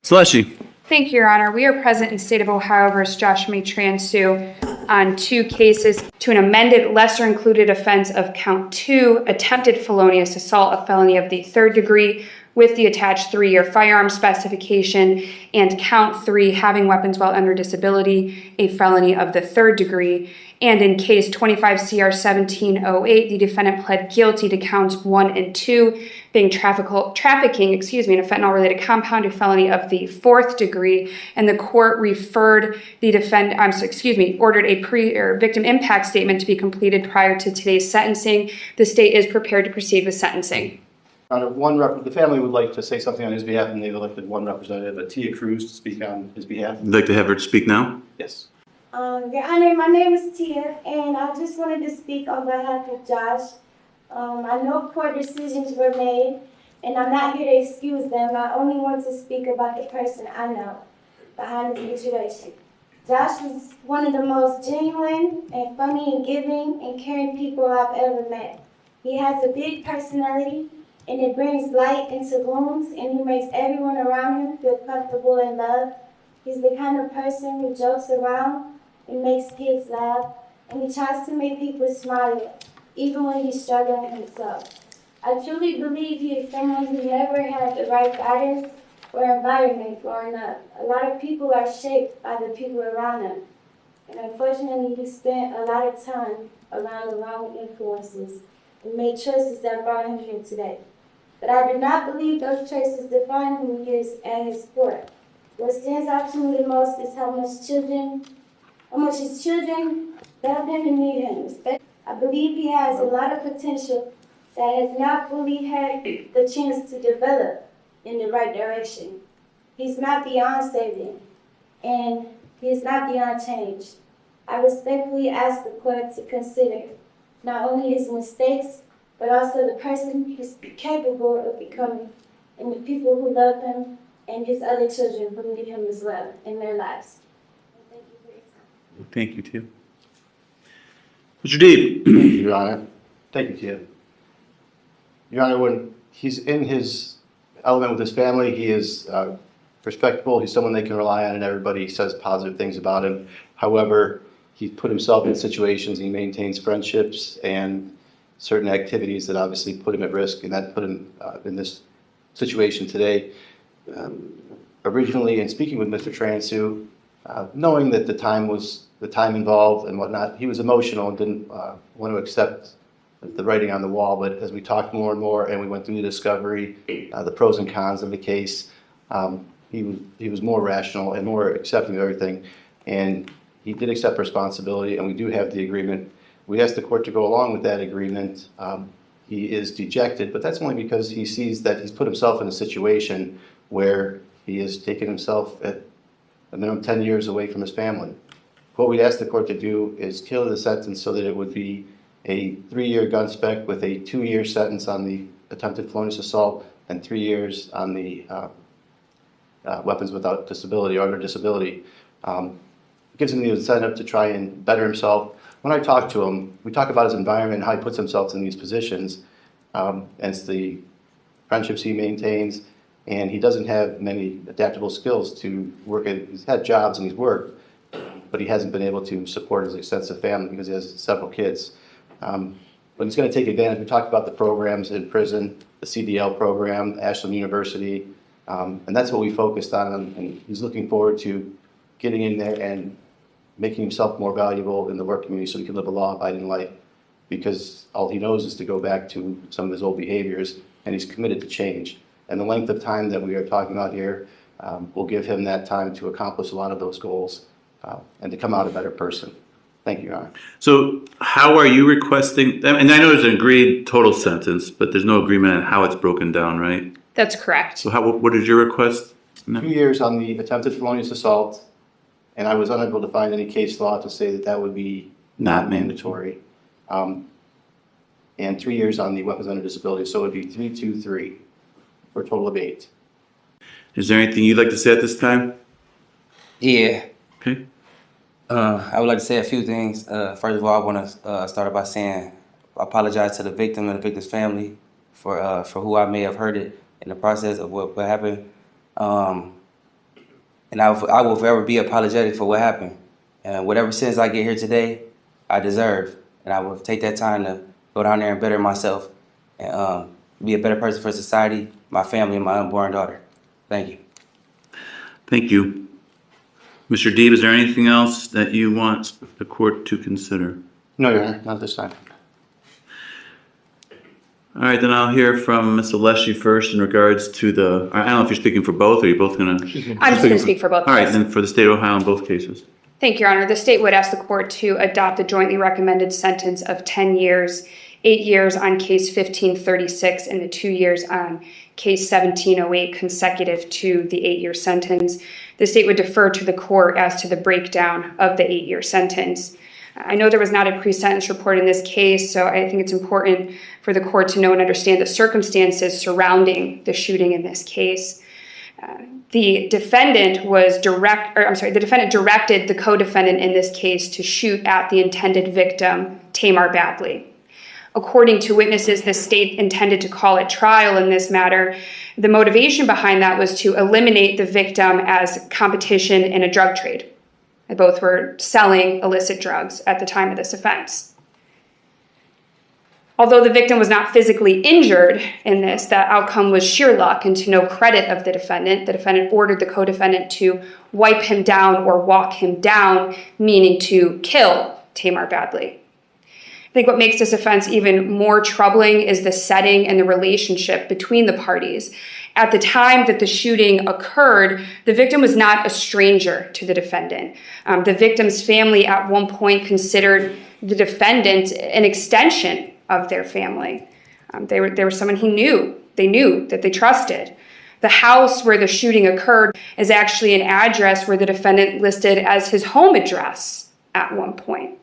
Slushy. Thank you, Your Honor. We are present in State of Ohio versus Josh Matransu on 2 cases to an amended lesser included offense of count 2, attempted felonious assault, a felony of the 3rd degree with the attached 3-year firearm specification, and count 3, having weapons while under disability, a felony of the 3rd degree. And in case 25 CR 1708, the defendant pled guilty to counts 1 and 2, being trafficking, in a fentanyl-related compound, a felony of the 4th degree. And the court referred the ordered a victim impact statement to be completed prior to today's sentencing. The state is prepared to proceed with sentencing. The family would like to say something on his behalf, and they've elected one representative, Tia Cruz, to speak on his behalf. You'd like to have her speak now? Yes. Your Honor, my name is Tia, and I just wanted to speak on behalf of Josh. I know poor decisions were made, and I'm not here to excuse them. I only want to speak about the person I know behind the situation. Josh is one of the most genuine and funny and giving and caring people I've ever met. He has a big personality, and it brings light into rooms, and he makes everyone around him feel comfortable and loved. He's the kind of person who jokes around and makes kids laugh, and he tries to make people smile, even when he's struggling himself. I truly believe he is someone who never had the right guidance or environment growing up. A lot of people are shaped by the people around them, and unfortunately he spent a lot of time around the wrong influences and made choices that brought him here today. But I do not believe those choices define who he is at his core. What stands out to me the most is how much his children love him and need him. I believe he has a lot of potential that has not fully had the chance to develop in the right direction. He's not beyond saving, and he is not beyond change. I respectfully ask the court to consider not only his mistakes, but also the person he's capable of becoming, and the people who love him, and his other children who need him as well in their lives. Thank you for your time. Thank you, Tia. Mr. Deeb. Thank you, Your Honor. Thank you, Tia. Your Honor, when he's in his element with his family, he is respectable. He's someone they can rely on, and everybody says positive things about him. However, he put himself in situations, he maintains friendships and certain activities that obviously put him at risk, and that put him in this situation today. Originally, in speaking with Mr. Transu, knowing that the time involved and whatnot, he was emotional and didn't want to accept the writing on the wall. But as we talked more and more, and we went through the discovery, the pros and cons of the case, he was more rational and more accepting of everything, and he did accept responsibility. And we do have the agreement. We asked the court to go along with that agreement. He is dejected, but that's only because he sees that he's put himself in a situation where he has taken himself at a minimum 10 years away from his family. What we'd ask the court to do is tailor the sentence so that it would be a 3-year gun spec with a 2-year sentence on the attempted felonious assault and 3 years on the weapons without disability or under disability. It gives him the incentive to try and better himself. When I talk to him, we talk about his environment and how he puts himself in these positions. And it's the friendships he maintains, and he doesn't have many adaptable skills to work at. He's had jobs and he's worked, but he hasn't been able to support his extensive family because he has several kids. But he's going to take advantage. We talked about the programs in prison, the CDL program, Ashland University, and that's what we focused on. And he's looking forward to getting in there and making himself more valuable in the work community so he can live a law-abiding life, because all he knows is to go back to some of his old behaviors, and he's committed to change. And the length of time that we are talking about here will give him that time to accomplish a lot of those goals and to come out a better person. Thank you, Your Honor. So how are you requesting, and I know there's an agreed total sentence, but there's no agreement on how it's broken down, right? That's correct. So what is your request? 2 years on the attempted felonious assault, and I was unable to find any case law to say that that would be not mandatory. And 3 years on the weapons under disability, so it would be 3, 2, 3, for a total of 8. Is there anything you'd like to say at this time? Yeah. Okay. I would like to say a few things. First of all, I want to start by saying I apologize to the victim and the victim's family for who I may have hurted in the process of what happened. And I will forever be apologetic for what happened. And whatever sentence I get here today, I deserve. And I will take that time to go down there and better myself and be a better person for society, my family, and my unborn daughter. Thank you. Thank you. Mr. Deeb, is there anything else that you want the court to consider? No, Your Honor, not this time. All right, then I'll hear from Ms. Alessi first in regards to the, I don't know if you're speaking for both, or you're both going to? I'm just going to speak for both. All right, yes. then for the state of Ohio in both cases. Thank you, Your Honor. The state would ask the court to adopt the jointly recommended sentence of 10 years, 8 years on case 1536 and the 2 years on case 1708 consecutive to the 8-year sentence. The state would defer to the court as to the breakdown of the 8-year sentence. I know there was not a pre-sentence report in this case, so I think it's important for the court to know and understand the circumstances surrounding the shooting in this case. The defendant directed the co-defendant in this case to shoot at the intended victim, Tamar Badley. According to witnesses, the state intended to call at trial in this matter. The motivation behind that was to eliminate the victim as competition in a drug trade. They both were selling illicit drugs at the time of this offense. Although the victim was not physically injured in this, that outcome was sheer luck and to no credit of the defendant. The defendant ordered the co-defendant to wipe him down or walk him down, meaning to kill Tamar Badley. I think what makes this offense even more troubling is the setting and the relationship between the parties. At the time that the shooting occurred, the victim was not a stranger to the defendant. The victim's family at one point considered the defendant an extension of their family. They were someone he knew. They knew that they trusted. The house where the shooting occurred is actually an address where the defendant listed as his home address at one point.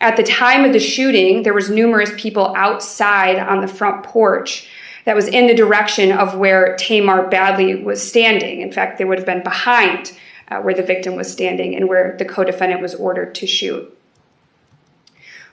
At the time of the shooting, there was numerous people outside on the front porch that was in the direction of where Tamar Badley was standing. In fact, they would have been behind where the victim was standing and where the co-defendant was ordered to shoot.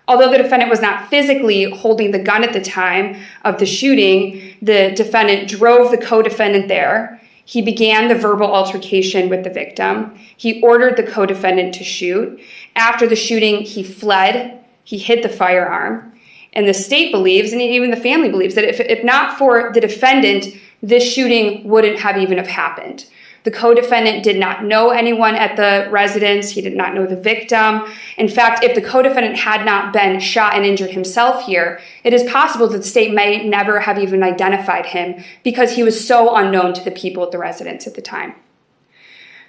Although the defendant was not physically holding the gun at the time of the shooting, the defendant drove the co-defendant there. He began the verbal altercation with the victim. He ordered the co-defendant to shoot. After the shooting, he fled. He hid the firearm. And the state believes, and even the family believes, that if not for the defendant, this shooting wouldn't have even have happened. The co-defendant did not know anyone at the residence. He did not know the victim. In fact, if the co-defendant had not been shot and injured himself here, it is possible that the state may never have even identified him because he was so unknown to the people at the residence at the time.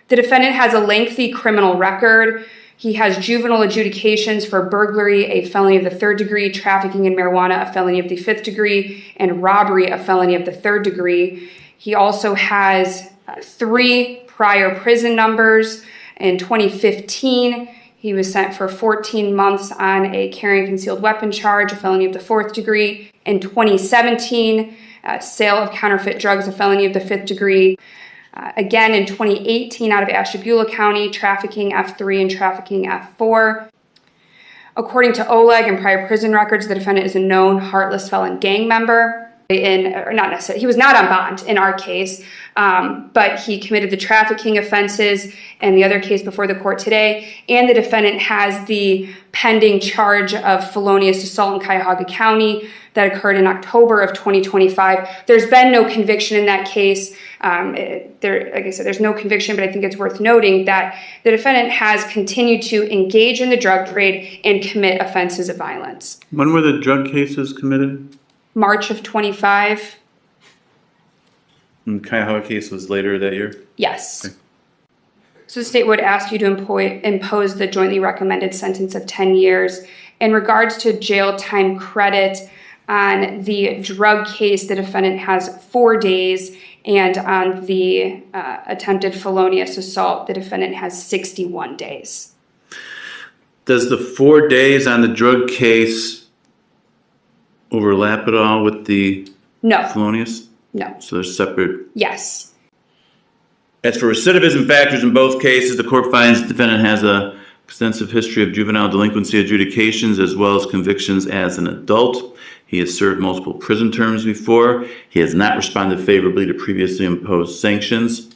The defendant has a lengthy criminal record. He has juvenile adjudications for burglary, a felony of the 3rd degree, trafficking in marijuana, a felony of the 5th degree, and robbery, a felony of the 3rd degree. He also has 3 prior prison numbers. In 2015, he was sent for 14 months on a carrying concealed weapon charge, a felony of the 4th degree. In 2017, sale of counterfeit drugs, a felony of the 5th degree. Again, in 2018, out of Ashtabula County, trafficking F3 and trafficking F4. According to Oleg and prior prison records, the defendant is a known heartless felon gang member. Not necessarily, he was not on bond in our case, but he committed the trafficking offenses in the other case before the court today, and the defendant has the pending charge of felonious assault in Cuyahoga County that occurred in October of 2025. There's been no conviction in that case. Like I said, there's no conviction, but I think it's worth noting that the defendant has continued to engage in the drug trade and commit offenses of violence. When were the drug cases committed? March of 25. And Cuyahoga case was later that year? Yes. Okay. So the state would ask you to impose the jointly recommended sentence of 10 years. In regards to jail time credit, on the drug case, the defendant has 4 days, and on the attempted felonious assault, the defendant has 61 days. Does the 4 days on the drug case overlap at all with the felonious? No. So they're separate? Yes. As for recidivism factors in both cases, the court finds the defendant has an extensive history of juvenile delinquency adjudications as well as convictions as an adult. He has served multiple prison terms before. He has not responded favorably to previously imposed sanctions.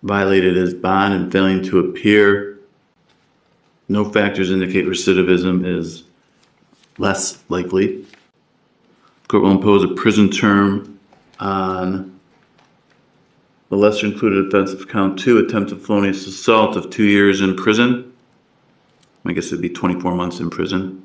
violated his bond and failing to appear. No factors indicate recidivism is less likely. The court will impose a prison term on the lesser included offense of count 2, attempted felonious assault, of 2 years in prison. I guess it'd be 24 months in prison.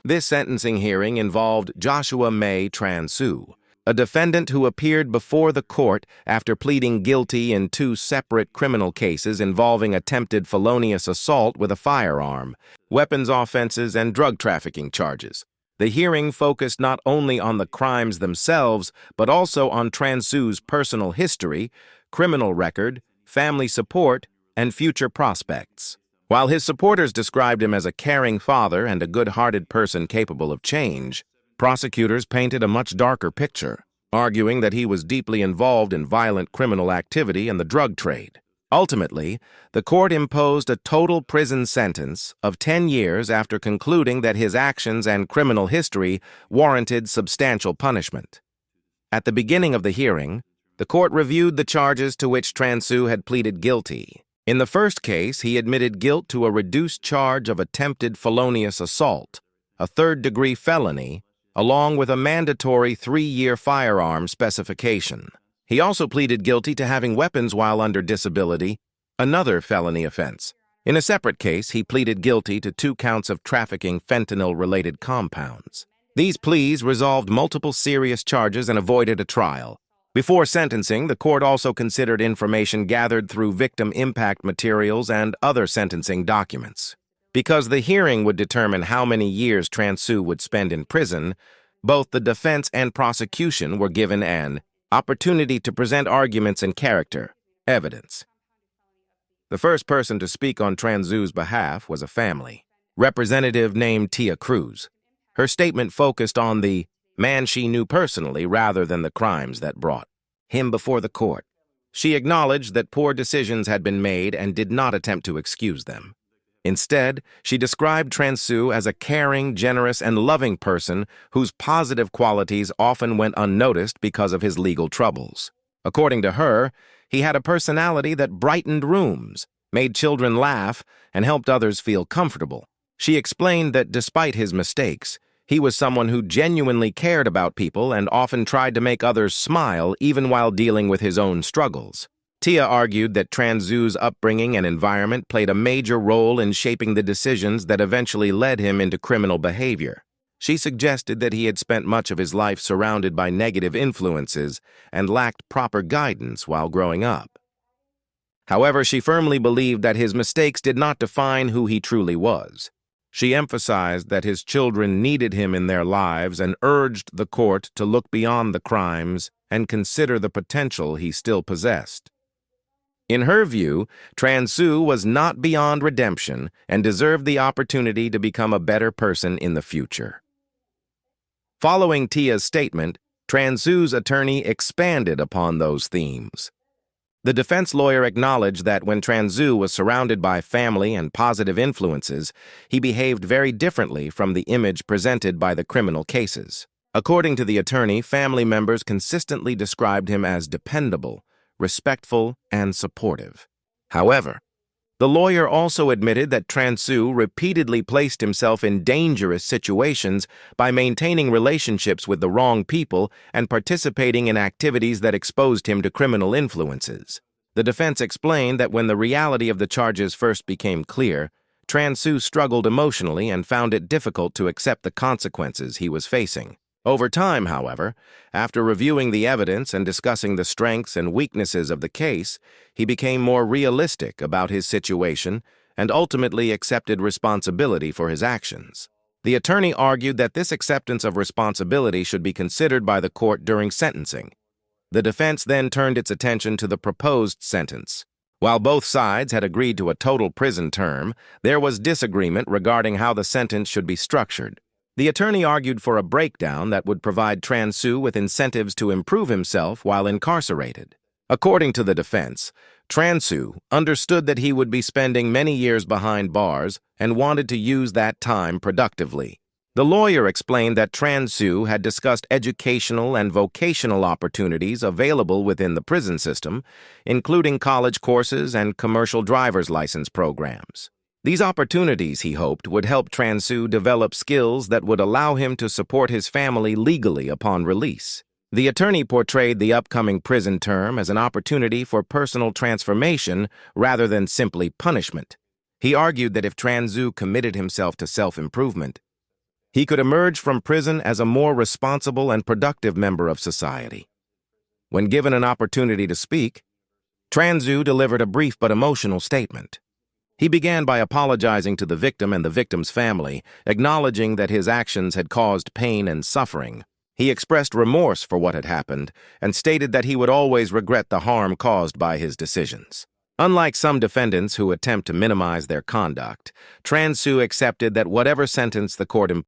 This sentencing hearing involved Joshua May Tran-Soo, a defendant who appeared before the court after pleading guilty in 2 separate criminal cases involving attempted felonious assault with a firearm, weapons offenses, and drug trafficking charges. The hearing focused not only on the crimes themselves, but also on Tran-Soo's personal history, criminal record, family support, and future prospects. While his supporters described him as a caring father and a good-hearted person capable of change, prosecutors painted a much darker picture, arguing that he was deeply involved in violent criminal activity and the drug trade. Ultimately, the court imposed a total prison sentence of 10 years after concluding that his actions and criminal history warranted substantial punishment. At the beginning of the hearing, the court reviewed the charges to which Tran-Soo had pleaded guilty. In the first case, he admitted guilt to a reduced charge of attempted felonious assault, a third-degree felony, along with a mandatory 3-year firearm specification. He also pleaded guilty to having weapons while under disability, another felony offense. In a separate case, he pleaded guilty to 2 counts of trafficking fentanyl-related compounds. These pleas resolved multiple serious charges and avoided a trial. Before sentencing, the court also considered information gathered through victim impact materials and other sentencing documents. Because the hearing would determine how many years Tran-Soo would spend in prison, both the defense and prosecution were given an opportunity to present arguments and character evidence. The first person to speak on Tran-Soo's behalf was a family representative named Tia Cruz. Her statement focused on the man she knew personally rather than the crimes that brought him before the court. She acknowledged that poor decisions had been made and did not attempt to excuse them. Instead, she described Tran-Soo as a caring, generous, and loving person whose positive qualities often went unnoticed because of his legal troubles. According to her, he had a personality that brightened rooms, made children laugh, and helped others feel comfortable. She explained that despite his mistakes, he was someone who genuinely cared about people and often tried to make others smile even while dealing with his own struggles. Tia argued that Tran-Soo's upbringing and environment played a major role in shaping the decisions that eventually led him into criminal behavior. She suggested that he had spent much of his life surrounded by negative influences and lacked proper guidance while growing up. However, she firmly believed that his mistakes did not define who he truly was. She emphasized that his children needed him in their lives and urged the court to look beyond the crimes and consider the potential he still possessed. In her view, Tran-Soo was not beyond redemption and deserved the opportunity to become a better person in the future. Following Tia's statement, Tran-Soo's attorney expanded upon those themes. The defense lawyer acknowledged that when Tran-Soo was surrounded by family and positive influences, he behaved very differently from the image presented by the criminal cases. According to the attorney, family members consistently described him as dependable, respectful, and supportive. However, the lawyer also admitted that Tran-Soo repeatedly placed himself in dangerous situations by maintaining relationships with the wrong people and participating in activities that exposed him to criminal influences. The defense explained that when the reality of the charges first became clear, Tran-Soo struggled emotionally and found it difficult to accept the consequences he was facing. Over time, however, after reviewing the evidence and discussing the strengths and weaknesses of the case, he became more realistic about his situation and ultimately accepted responsibility for his actions. The attorney argued that this acceptance of responsibility should be considered by the court during sentencing. The defense then turned its attention to the proposed sentence. While both sides had agreed to a total prison term, there was disagreement regarding how the sentence should be structured. The attorney argued for a breakdown that would provide Tran-Soo with incentives to improve himself while incarcerated. According to the defense, Tran-Soo understood that he would be spending many years behind bars and wanted to use that time productively. The lawyer explained that Tran Su had discussed educational and vocational opportunities available within the prison system, including college courses and commercial driver's license programs. These opportunities, he hoped, would help Tran Su develop skills that would allow him to support his family legally upon release. The attorney portrayed the upcoming prison term as an opportunity for personal transformation rather than simply punishment. He argued that if Tran Su committed himself to self-improvement, he could emerge from prison as a more responsible and productive member of society. When given an opportunity to speak, Tran Su delivered a brief but emotional statement. He began by apologizing to the victim and the victim's family, acknowledging that his actions had caused pain and suffering. He expressed remorse for what had happened and stated that he would always regret the harm caused by his decisions. Unlike some defendants who attempt to minimize their conduct, Tran Su accepted that whatever sentence the court imposed